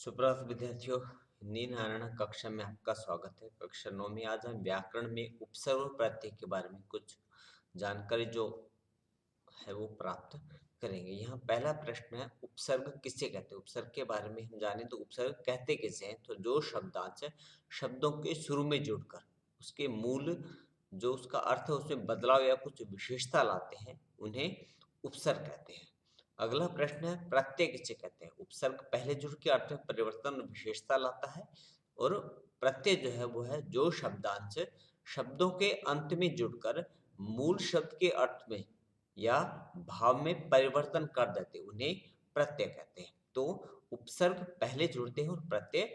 सुप्रभात विद्यार्थियों, हिंदी नारायण कक्षा में आपका स्वागत है। कक्षा 9 में आज हम व्याकरण में उपसर्ग और प्रत्यय के बारे में कुछ जानकारी जो है वो प्राप्त करेंगे। यहाँ पहला प्रश्न है, उपसर्ग किसे कहते हैं? उपसर्ग के बारे में हम जाने तो उपसर्ग कहते किसे हैं? तो जो शब्दांश शब्दों के शुरू में जुड़कर उसके मूल जो उसका अर्थ है उसमें बदलाव या कुछ विशेषता लाते हैं उन्हें उपसर्ग कहते हैं। अगला प्रश्न है, प्रत्यय किसे कहते हैं? उपसर्ग पहले जुड़ के अर्थ में परिवर्तन और विशेषता लाता है और प्रत्यय जो है वो है जो शब्दांश शब्दों के अंत में जुड़कर मूल शब्द के अर्थ में या भाव में परिवर्तन कर देते उन्हें प्रत्यय कहते हैं। तो उपसर्ग पहले जुड़ते हैं और प्रत्यय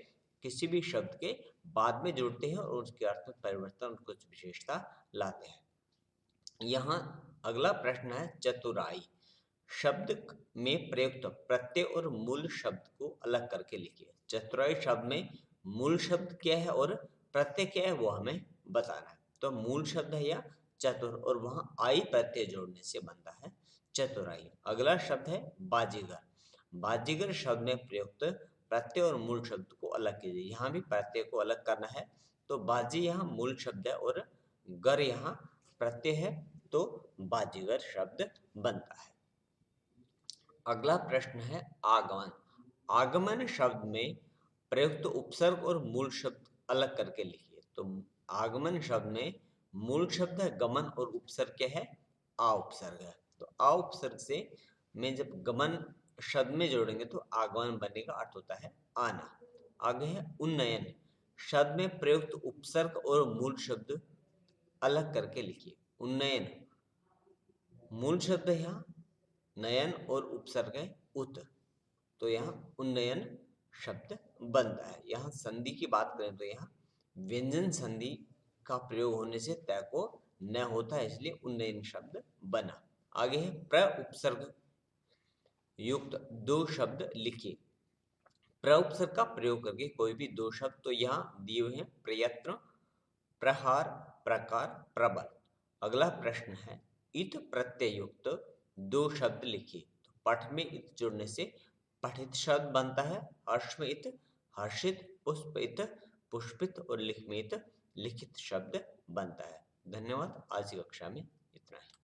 किसी भी शब्द के बाद में जुड़ते हैं और उसके अर्थ में परिवर्तन और कुछ विशेषता लाते हैं। यहाँ अगला प्रश्न है, चतुराई शब्द में प्रयुक्त प्रत्यय और मूल शब्द को अलग करके लिखिए। चतुराई शब्द में मूल शब्द क्या है और प्रत्यय क्या है वो हमें बताना है। तो मूल शब्द है या चतुर और वहां आई प्रत्यय जोड़ने से बनता है चतुराई। अगला शब्द है बाजीगर। बाजीगर शब्द में प्रयुक्त प्रत्यय और मूल शब्द को अलग कीजिए। यहाँ भी प्रत्यय को अलग करना है। तो बाजी यहाँ मूल शब्द है और गर यहाँ प्रत्यय है, तो बाजीगर शब्द बनता है। अगला प्रश्न है, आगमन। आगमन शब्द में प्रयुक्त उपसर्ग और मूल शब्द अलग करके लिखिए। तो आगमन शब्द में मूल शब्द है गमन और उपसर्ग क्या है? आ उपसर्ग है। तो आ उपसर्ग से में जब गमन शब्द में जोड़ेंगे तो आगमन बनने का अर्थ होता है आना। आगे है उन्नयन। शब्द में प्रयुक्त उपसर्ग और मूल शब्द अलग करके लिखिए। उन्नयन मूल शब्द है यहाँ नयन और उपसर्ग है उत, तो यहाँ उन्नयन शब्द बनता है। यहाँ संधि की बात करें तो यहाँ व्यंजन संधि का प्रयोग होने से तय को न होता है, इसलिए उन्नयन शब्द बना। आगे है प्र उपसर्ग युक्त दो शब्द लिखिए। प्र उपसर्ग का प्रयोग करके कोई भी दो शब्द, तो यहाँ दिए हुए हैं प्रयत्न, प्रहार, प्रकार, प्रबल। अगला प्रश्न है, इत प्रत्यय युक्त दो शब्द लिखिए। तो पठ में इत जोड़ने से पठित शब्द बनता है। हर्ष में इत हर्षित, पुष्प इत पुष्पित और लिख में इत लिखित शब्द बनता है। धन्यवाद। आज की कक्षा में इतना ही।